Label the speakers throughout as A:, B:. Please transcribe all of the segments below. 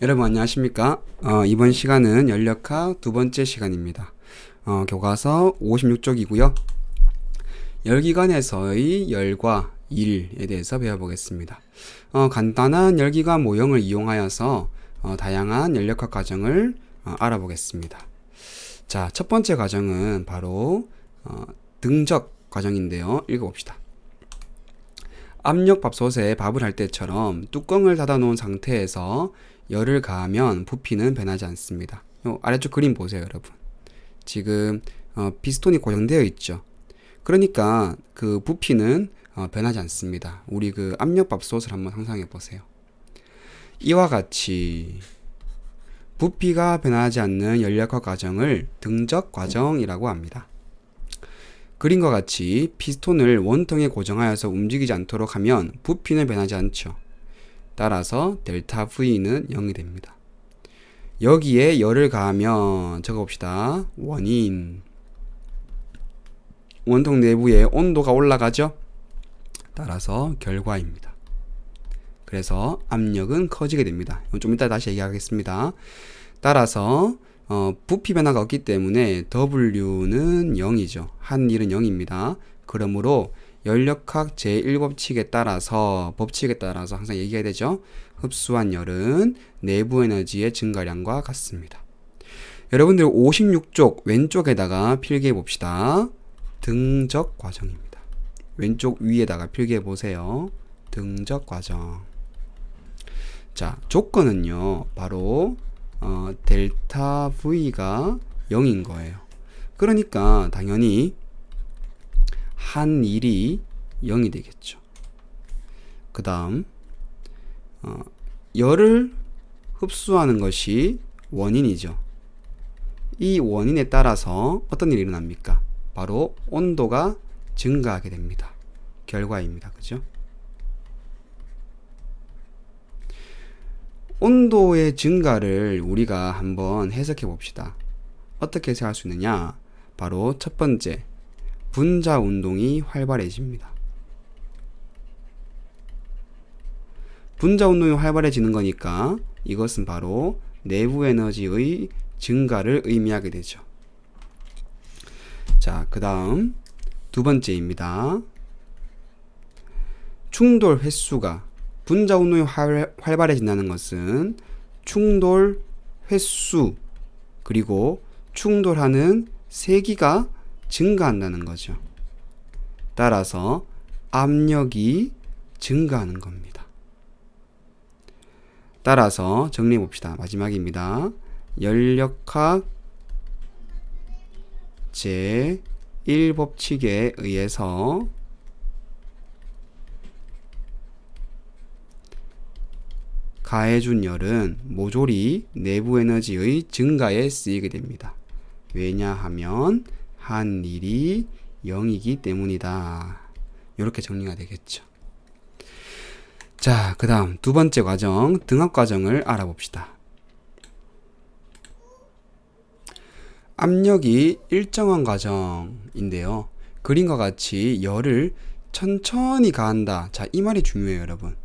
A: 여러분 안녕하십니까? 이번 시간은 열역학 두 번째 시간입니다. 교과서 56쪽이고요. 열기관에서의 열과 일에 대해서 배워보겠습니다. 간단한 열기관 모형을 이용하여서 다양한 열역학 과정을 알아보겠습니다. 자, 첫 번째 과정은 바로 등적 과정인데요. 읽어봅시다. 압력밥솥에 밥을 할 때처럼 뚜껑을 닫아 놓은 상태에서 열을 가하면 부피는 변하지 않습니다. 아래쪽 그림 보세요, 여러분. 지금 피스톤이 고정되어 있죠. 그러니까 그 부피는 변하지 않습니다. 우리 그 압력밥솥을 한번 상상해 보세요. 이와 같이 부피가 변하지 않는 열역학 과정을 등적 과정이라고 합니다. 그림과 같이 피스톤을 원통에 고정하여서 움직이지 않도록 하면 부피는 변하지 않죠. 따라서 델타 V는 0이 됩니다. 여기에 열을 가하면 적어봅시다. 원인. 원통 내부에 온도가 올라가죠. 따라서 결과입니다. 그래서 압력은 커지게 됩니다. 좀 이따 다시 얘기하겠습니다. 따라서 부피 변화가 없기 때문에 W는 0이죠. 한 일은 0입니다. 그러므로 열역학 제1법칙에 따라서 항상 얘기해야 되죠. 흡수한 열은 내부 에너지의 증가량과 같습니다. 여러분들 56쪽 왼쪽에다가 필기해 봅시다. 등적 과정입니다. 왼쪽 위에다가 필기해 보세요. 등적 과정. 자, 조건은요. 바로 델타 V가 0인 거예요. 그러니까 당연히 한 일이 0이 되겠죠. 그 다음 열을 흡수하는 것이 원인이죠. 이 원인에 따라서 어떤 일이 일어납니까? 바로 온도가 증가하게 됩니다. 결과입니다. 그죠? 온도의 증가를 우리가 한번 해석해 봅시다. 어떻게 해석할 수 있느냐? 바로 첫 번째, 분자 운동이 활발해집니다. 분자 운동이 활발해지는 거니까 이것은 바로 내부 에너지의 증가를 의미하게 되죠. 자, 그 다음 두 번째입니다. 충돌 횟수가 분자 운동이 활발해진다는 것은 충돌 횟수 그리고 충돌하는 세기가 증가한다는 거죠. 따라서 압력이 증가하는 겁니다. 따라서 정리해 봅시다. 마지막입니다. 열역학 제1법칙에 의해서 가해준 열은 모조리 내부 에너지의 증가에 쓰이게 됩니다. 왜냐하면 한 일이 0이기 때문이다. 이렇게 정리가 되겠죠. 자, 그 다음 두 번째 과정, 등합 과정을 알아봅시다. 압력이 일정한 과정인데요. 그림과 같이 열을 천천히 가한다. 자, 이 말이 중요해요, 여러분.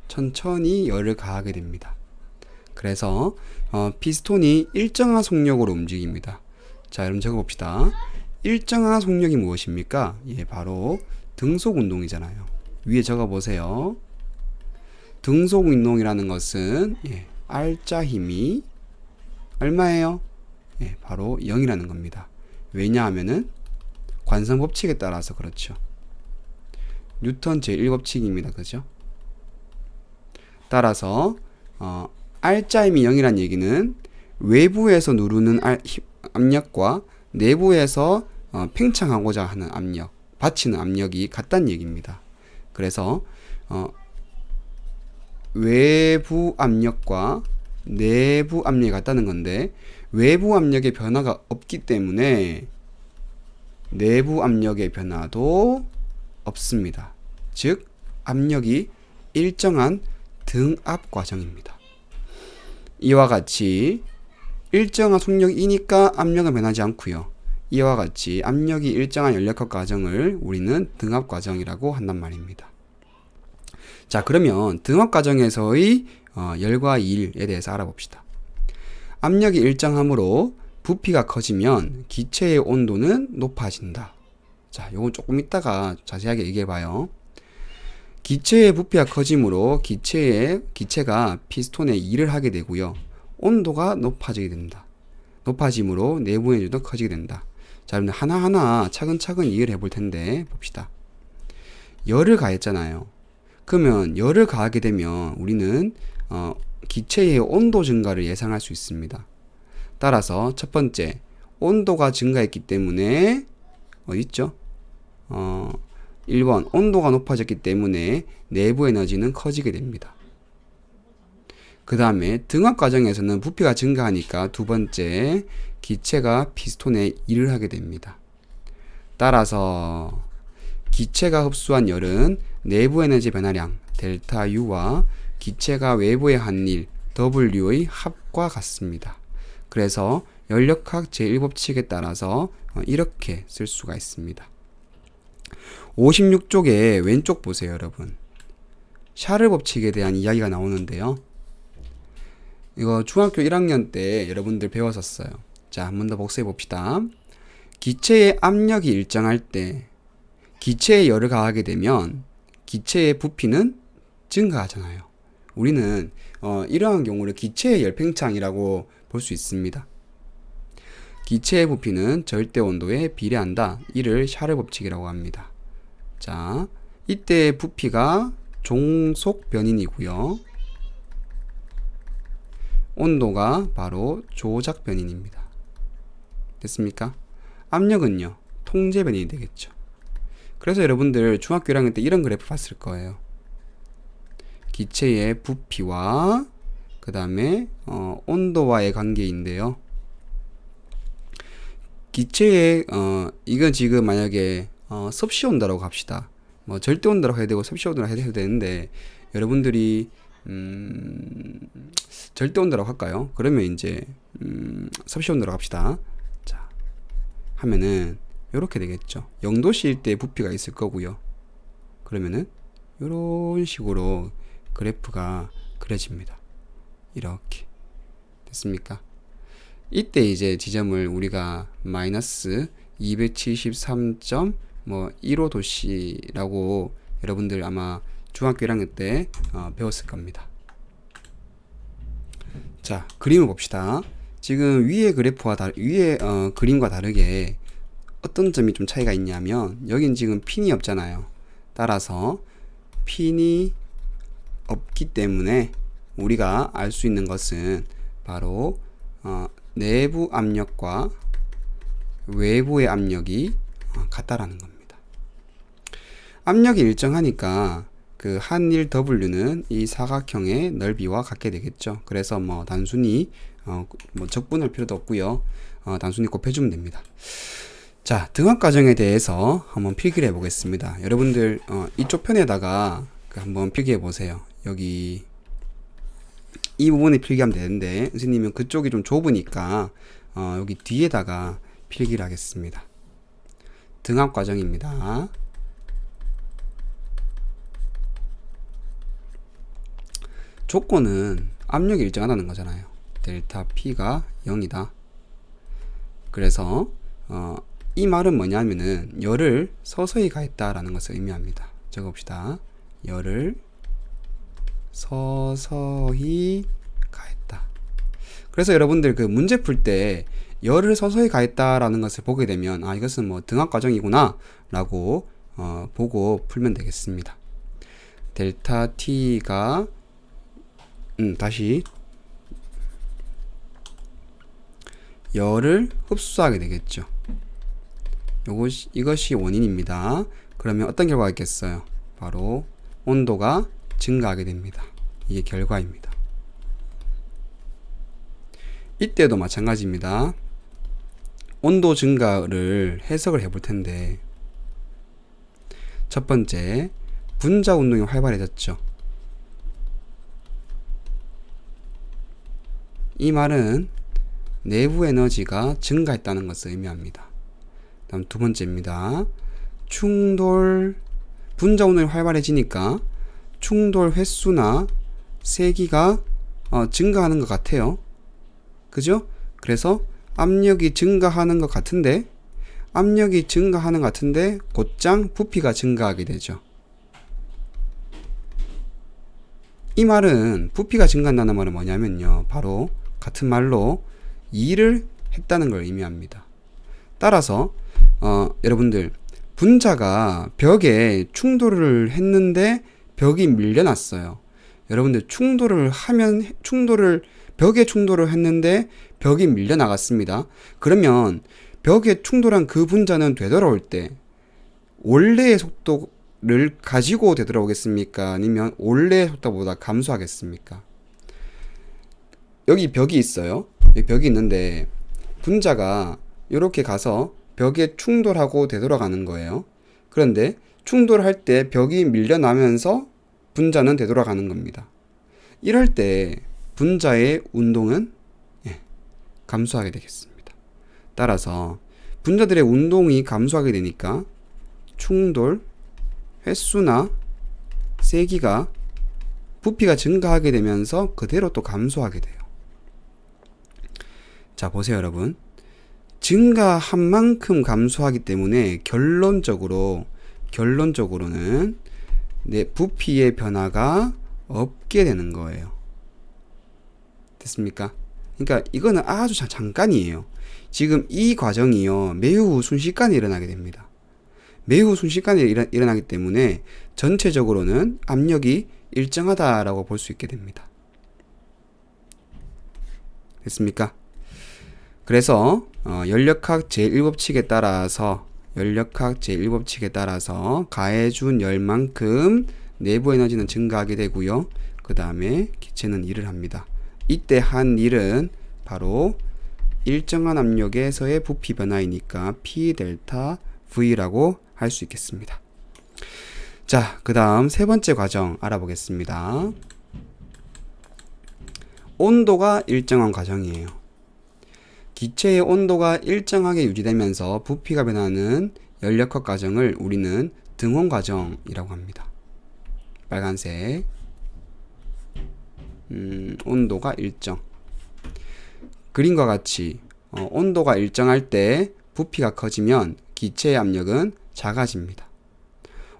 A: 천천히 열을 가하게 됩니다. 그래서 피스톤이 일정한 속력으로 움직입니다. 자, 여러분 적어봅시다. 일정한 속력이 무엇입니까? 예, 바로 등속 운동이잖아요. 위에 적어보세요. 등속 운동이라는 것은 R자 힘이 얼마예요? 예, 바로 0이라는 겁니다. 왜냐하면은 관성 법칙에 따라서 그렇죠. 뉴턴 제1법칙입니다. 그죠? 따라서 R자 힘이 0이라는 얘기는 외부에서 누르는 압력과 내부에서 팽창하고자 하는 압력, 받치는 압력이 같다는 얘기입니다. 그래서 외부 압력과 내부 압력이 같다는 건데 외부 압력의 변화가 없기 때문에 내부 압력의 변화도 없습니다. 즉 압력이 일정한 등압 과정입니다. 이와 같이 일정한 속력이니까 압력은 변하지 않고요. 이와 같이 압력이 일정한 열역학 과정을 우리는 등압 과정이라고 한단 말입니다. 자, 그러면 등압 과정에서의 열과 일에 대해서 알아봅시다. 압력이 일정하므로 부피가 커지면 기체의 온도는 높아진다. 자, 요건 조금 이따가 자세하게 얘기해 봐요. 기체의 부피가 커지므로 기체가 피스톤에 일을 하게 되고요. 온도가 높아지게 됩니다. 높아짐으로 내부 에너지도 커지게 된다. 자, 여러분들 하나하나 차근차근 이해를 해볼 텐데 봅시다. 열을 가했잖아요. 그러면 열을 가하게 되면 우리는 기체의 온도 증가를 예상할 수 있습니다. 따라서 첫 번째, 온도가 증가했기 때문에 어디 있죠? 1번, 온도가 높아졌기 때문에 내부 에너지는 커지게 됩니다. 그 다음에 등압 과정에서는 부피가 증가하니까 두 번째, 기체가 피스톤에 일을 하게 됩니다. 따라서 기체가 흡수한 열은 내부 에너지 변화량 델타 U와 기체가 외부에 한 일 W의 합과 같습니다. 그래서 연력학 제1법칙에 따라서 이렇게 쓸 수가 있습니다. 56쪽에 왼쪽 보세요, 여러분. 샤를 법칙에 대한 이야기가 나오는데요. 이거 중학교 1학년 때 여러분들 배웠었어요. 자, 한 번 더 복습해 봅시다. 기체의 압력이 일정할 때 기체에 열을 가하게 되면 기체의 부피는 증가하잖아요. 우리는 이러한 경우를 기체의 열팽창이라고 볼 수 있습니다. 기체의 부피는 절대 온도에 비례한다. 이를 샤를 법칙이라고 합니다. 자, 이때 부피가 종속 변인이고요. 온도가 바로 조작 변인입니다. 됐습니까? 압력은요, 통제 변인이 되겠죠. 그래서 여러분들 중학교 1학년 때 이런 그래프 봤을 거예요. 기체의 부피와 그 다음에 온도와의 관계인데요. 기체의 이건 지금 만약에 섭씨 온도라고 합시다. 뭐 절대 온도라고 해야 되고 섭씨 온도라고 해도 되는데 여러분들이 절대 온도라고 할까요? 그러면 이제 섭씨 온도라고 합시다. 자, 하면은 요렇게 되겠죠. 0도씨일 때 부피가 있을 거고요. 그러면은 요런 식으로 그래프가 그려집니다. 이렇게 됐습니까? 이때 이제 지점을 우리가 마이너스 273.15도씨라고 여러분들 아마 중학교 1학년 때 배웠을 겁니다. 자, 그림을 봅시다. 지금 위의 그래프와 위의 그림과 다르게 어떤 점이 좀 차이가 있냐면 여긴 지금 핀이 없잖아요. 따라서 핀이 없기 때문에 우리가 알 수 있는 것은 바로 내부 압력과 외부의 압력이 같다라는 겁니다. 압력이 일정하니까 그 한일 W는 이 사각형의 넓이와 같게 되겠죠. 그래서 뭐 단순히 뭐 적분할 필요도 없고요. 단순히 곱해주면 됩니다. 자, 등압 과정에 대해서 한번 필기를 해보겠습니다. 여러분들 이쪽 편에다가 한번 필기해 보세요. 여기 이 부분에 필기하면 되는데 선생님은 그쪽이 좀 좁으니까 여기 뒤에다가 필기를 하겠습니다. 등압 과정입니다. 조건은 압력이 일정하다는 거잖아요. 델타 P가 0이다. 그래서 이 말은 뭐냐면은 열을 서서히 가했다라는 것을 의미합니다. 적어봅시다. 열을 서서히 가했다. 그래서 여러분들 그 문제 풀 때 열을 서서히 가했다라는 것을 보게 되면 이것은 뭐 등압 과정이구나 라고 보고 풀면 되겠습니다. 델타 T가 다시 열을 흡수하게 되겠죠. 이것이 원인입니다. 그러면 어떤 결과가 있겠어요? 바로 온도가 증가하게 됩니다. 이게 결과입니다. 이때도 마찬가지입니다. 온도 증가를 해석을 해볼 텐데 첫 번째, 분자 운동이 활발해졌죠. 이 말은 내부 에너지가 증가했다는 것을 의미합니다. 다음 두 번째입니다. 분자 운동이 활발해지니까 충돌 횟수나 세기가 증가하는 것 같아요. 그죠? 그래서 압력이 증가하는 것 같은데 곧장 부피가 증가하게 되죠. 이 말은 부피가 증가한다는 말은 뭐냐면요. 바로 같은 말로 일을 했다는 걸 의미합니다. 따라서 여러분들 분자가 벽에 충돌을 했는데 벽이 밀려났어요. 여러분들 벽에 충돌을 했는데 벽이 밀려나갔습니다. 그러면 벽에 충돌한 그 분자는 되돌아올 때 원래의 속도를 가지고 되돌아오겠습니까? 아니면 원래의 속도보다 감소하겠습니까? 여기 벽이 있어요. 여기 벽이 있는데 분자가 이렇게 가서 벽에 충돌하고 되돌아가는 거예요. 그런데 충돌할 때 벽이 밀려나면서 분자는 되돌아가는 겁니다. 이럴 때 분자의 운동은 감소하게 되겠습니다. 따라서 분자들의 운동이 감소하게 되니까 충돌 횟수나 세기가 부피가 증가하게 되면서 그대로 또 감소하게 돼요. 자, 보세요, 여러분. 증가한 만큼 감소하기 때문에 결론적으로는 부피의 변화가 없게 되는 거예요. 됐습니까? 그러니까 이거는 아주 잠깐이에요. 지금 이 과정이요, 매우 순식간에 일어나게 됩니다. 매우 순식간에 일어나기 때문에 전체적으로는 압력이 일정하다라고 볼 수 있게 됩니다. 됐습니까? 그래서 연력학 제1법칙에 따라서 가해준 열만큼 내부 에너지는 증가하게 되고요. 그 다음에 기체는 일을 합니다. 이때 한 일은 바로 일정한 압력에서의 부피 변화이니까 P 델타 V라고 할 수 있겠습니다. 자, 그 다음 세 번째 과정 알아보겠습니다. 온도가 일정한 과정이에요. 기체의 온도가 일정하게 유지되면서 부피가 변하는 연력학 과정을 우리는 등원 과정이라고 합니다. 빨간색. 온도가 일정. 그림과 같이 온도가 일정할 때 부피가 커지면 기체의 압력은 작아집니다.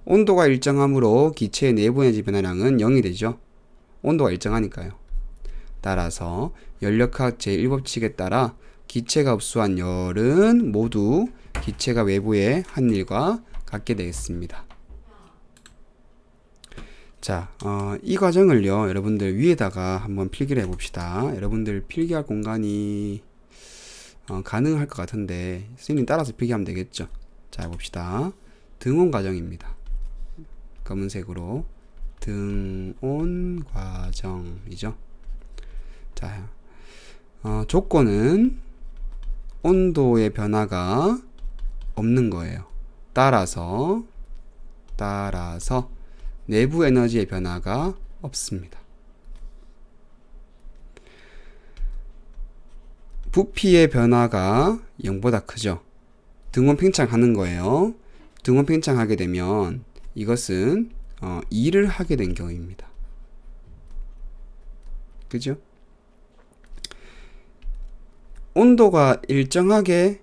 A: 온도가 일정하므로 기체의 내부 에너지 변화량은 0이 되죠. 온도가 일정하니까요. 따라서 연력학 제1법칙에 따라 기체가 흡수한 열은 모두 기체가 외부에 한 일과 같게 되겠습니다. 자, 이 과정을요, 여러분들 위에다가 한번 필기를 해봅시다. 여러분들 필기할 공간이 가능할 것 같은데 선생님 따라서 필기하면 되겠죠. 자, 해봅시다. 등온 과정입니다. 검은색으로 등온 과정이죠. 자, 조건은 온도의 변화가 없는 거예요. 따라서 내부 에너지의 변화가 없습니다. 부피의 변화가 0보다 크죠. 등원 팽창하는 거예요. 등원 팽창하게 되면 이것은 일을 하게 된 경우입니다. 그죠? 온도가 일정하게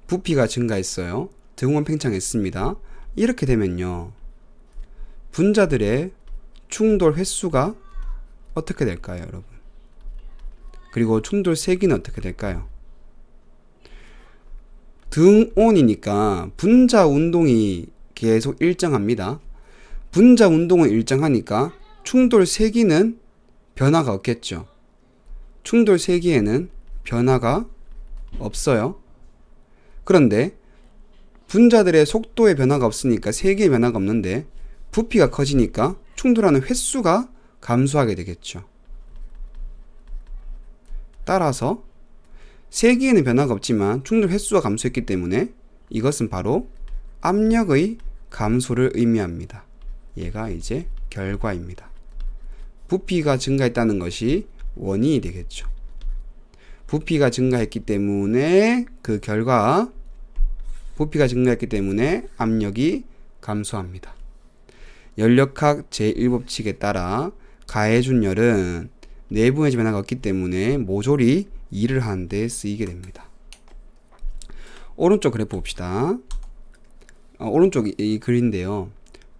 A: 부피가 증가했어요. 등원 팽창했습니다. 이렇게 되면요, 분자들의 충돌 횟수가 어떻게 될까요, 여러분? 그리고 충돌 세기는 어떻게 될까요? 등온이니까 분자 운동이 계속 일정합니다. 분자 운동은 일정하니까 충돌 세기는 변화가 없겠죠. 충돌 세기에는 변화가 없어요. 그런데 분자들의 속도의 변화가 없으니까 세기의 변화가 없는데 부피가 커지니까 충돌하는 횟수가 감소하게 되겠죠. 따라서 세기에는 변화가 없지만 충돌 횟수가 감소했기 때문에 이것은 바로 압력의 감소를 의미합니다. 얘가 이제 결과입니다. 부피가 증가했다는 것이 원인이 되겠죠. 부피가 증가했기 때문에 그 결과 부피가 증가했기 때문에 압력이 감소합니다. 연력학 제1법칙에 따라 가해준 열은 내부 에너지 변화가 없기 때문에 모조리 일을 하는데 쓰이게 됩니다. 오른쪽 그래프 봅시다. 오른쪽 이 글인데요.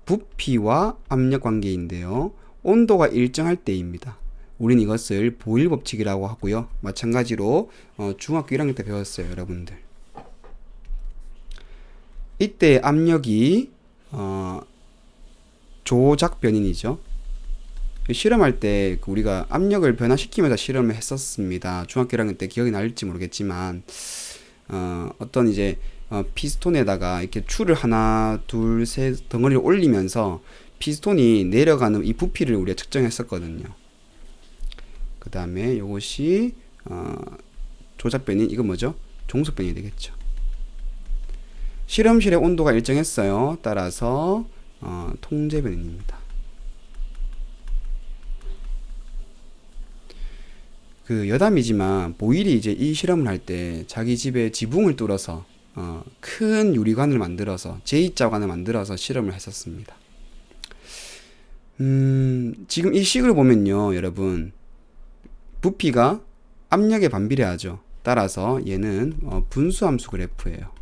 A: 부피와 압력 관계인데요. 온도가 일정할 때입니다. 우린 이것을 보일 법칙이라고 하고요. 마찬가지로 중학교 1학년 때 배웠어요, 여러분들. 이때 압력이 조작 변인이죠. 실험할 때 우리가 압력을 변화시키면서 실험을 했었습니다. 중학교 1학년 때 기억이 날지 모르겠지만 어떤 이제 피스톤에다가 이렇게 줄을 하나, 둘, 셋 덩어리를 올리면서 피스톤이 내려가는 이 부피를 우리가 측정했었거든요. 그 다음에 이것이 조작변인, 이건 뭐죠? 종속변인이 되겠죠. 실험실의 온도가 일정했어요. 따라서 통제변인입니다. 그 여담이지만 보일이 이제 이 실험을 할 때 자기 집에 지붕을 뚫어서 큰 유리관을 만들어서 J자관을 만들어서 실험을 했었습니다. 지금 이 식을 보면요, 여러분, 부피가 압력에 반비례하죠. 따라서 얘는 분수함수 그래프예요.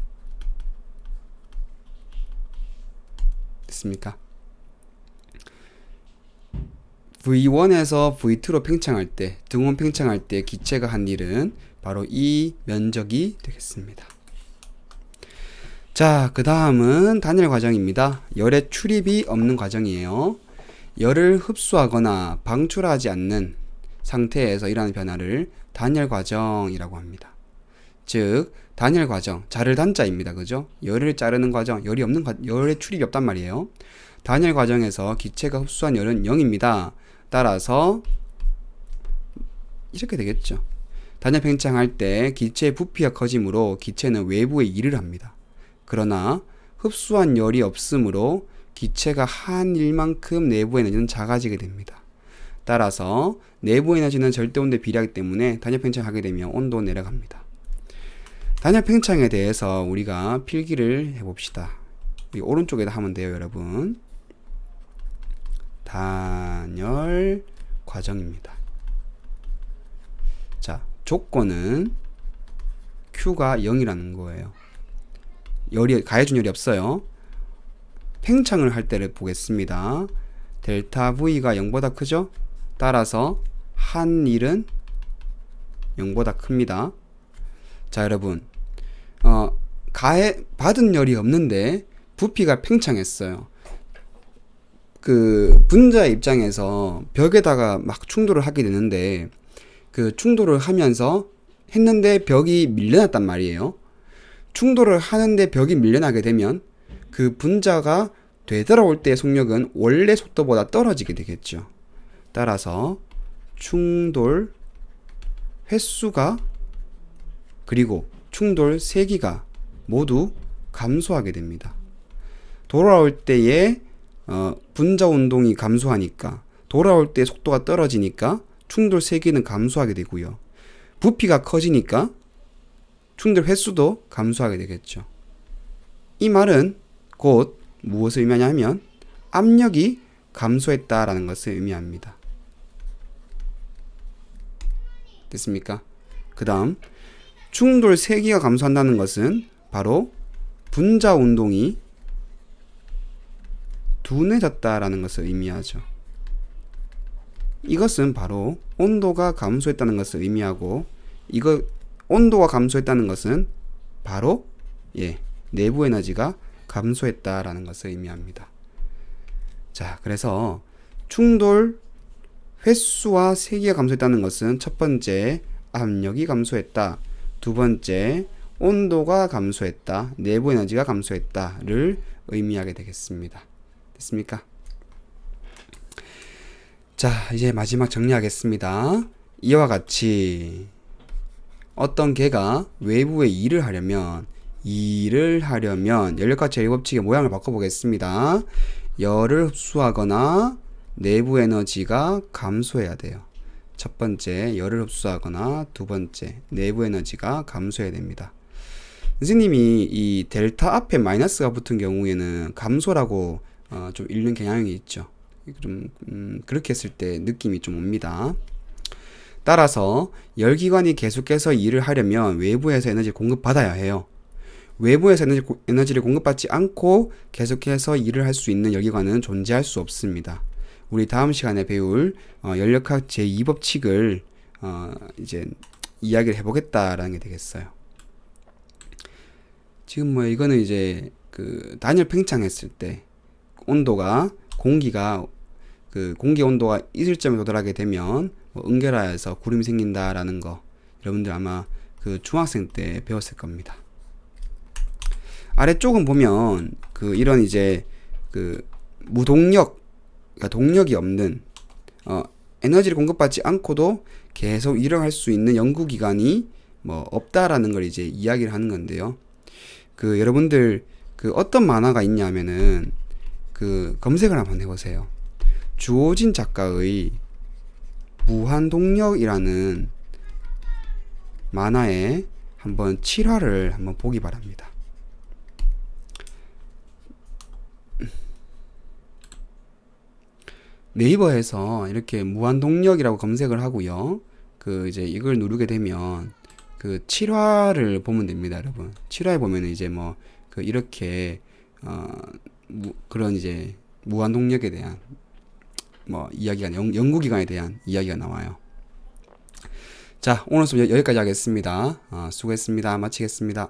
A: 됐습니까? V1에서 V2로 팽창할 때, 등원 팽창할 때 기체가 한 일은 바로 이 면적이 되겠습니다. 자, 그 다음은 단열 과정입니다. 열의 출입이 없는 과정이에요. 열을 흡수하거나 방출하지 않는 상태에서 일어나는 변화를 단열 과정이라고 합니다. 즉, 단열 과정, 자를 단자입니다. 그죠? 열을 자르는 과정, 열의 출입이 없단 말이에요. 단열 과정에서 기체가 흡수한 열은 0입니다. 따라서 이렇게 되겠죠. 단열 팽창할 때 기체의 부피가 커지므로 기체는 외부에 일을 합니다. 그러나 흡수한 열이 없으므로 기체가 한 일만큼 내부 에너지는 작아지게 됩니다. 따라서 내부 에너지는 절대 온도에 비례하기 때문에 단열 팽창하게 되면 온도는 내려갑니다. 단열 팽창에 대해서 우리가 필기를 해봅시다. 오른쪽에다 하면 돼요, 여러분. 단열 과정입니다. 자, 조건은 Q가 0이라는 거예요. 가해준 열이 없어요. 팽창을 할 때를 보겠습니다. 델타 V가 0보다 크죠? 따라서 한 일은 0보다 큽니다. 자, 여러분, 받은 열이 없는데 부피가 팽창했어요. 그 분자의 입장에서 벽에다가 막 충돌을 하게 되는데, 그 충돌을 하면서 했는데 벽이 밀려났단 말이에요. 충돌을 하는데 벽이 밀려나게 되면 그 분자가 되돌아올 때의 속력은 원래 속도보다 떨어지게 되겠죠. 따라서 충돌 횟수가 그리고 충돌 세기가 모두 감소하게 됩니다. 돌아올 때의 분자 운동이 감소하니까 돌아올 때 속도가 떨어지니까 충돌 세기는 감소하게 되고요. 부피가 커지니까 충돌 횟수도 감소하게 되겠죠. 이 말은 곧 무엇을 의미하냐 하면 압력이 감소했다라는 것을 의미합니다. 됐습니까? 그 다음 충돌 세기가 감소한다는 것은 바로 분자 운동이 둔해졌다라는 것을 의미하죠. 이것은 바로 온도가 감소했다는 것을 의미하고, 온도가 감소했다는 것은 바로 내부 에너지가 감소했다라는 것을 의미합니다. 자, 그래서 충돌 횟수와 세기가 감소했다는 것은 첫 번째 압력이 감소했다, 두 번째 온도가 감소했다, 내부 에너지가 감소했다를 의미하게 되겠습니다. 됐습니까? 자, 이제 마지막 정리하겠습니다. 이와 같이 어떤 개가 외부에 일을 하려면 연력과 제일법칙의 모양을 바꿔보겠습니다. 열을 흡수하거나 내부 에너지가 감소해야 돼요. 첫 번째, 열을 흡수하거나 두 번째, 내부 에너지가 감소해야 됩니다. 선생님이 이 델타 앞에 마이너스가 붙은 경우에는 감소라고 좀 읽는 경향이 있죠. 좀 그렇게 했을 때 느낌이 좀 옵니다. 따라서 열기관이 계속해서 일을 하려면 외부에서 에너지 공급받아야 해요. 외부에서 에너지를 공급받지 않고 계속해서 일을 할 수 있는 열기관은 존재할 수 없습니다. 우리 다음 시간에 배울 연력학 제2법칙을 이제 이야기를 해보겠다라는 게 되겠어요. 지금 뭐 이거는 이제 그 단열 팽창했을 때 온도가 공기가 그 공기 온도가 이슬점에 도달하게 되면 뭐 응결하여서 구름이 생긴다라는 거 여러분들 아마 그 중학생 때 배웠을 겁니다. 아래쪽은 보면 그 이런 이제 그 무동력, 그러니까 동력이 없는 에너지를 공급받지 않고도 계속 일을 할 수 있는 연구기관이 뭐 없다라는 걸 이제 이야기를 하는 건데요. 그 여러분들 그 어떤 만화가 있냐면은 그 검색을 한번 해보세요. 주호진 작가의 무한동력이라는 만화에 한번 7화를 한번 보기 바랍니다. 네이버에서 이렇게 무한동력이라고 검색을 하고요. 그 이제 이걸 누르게 되면 그 7화를 보면 됩니다, 여러분. 7화에 보면 이제 뭐 그 이렇게 그런 이제 무한동력에 대한 뭐 이야기가 연구기관에 대한 이야기가 나와요. 자, 오늘 수업 여기까지 하겠습니다. 수고했습니다. 마치겠습니다.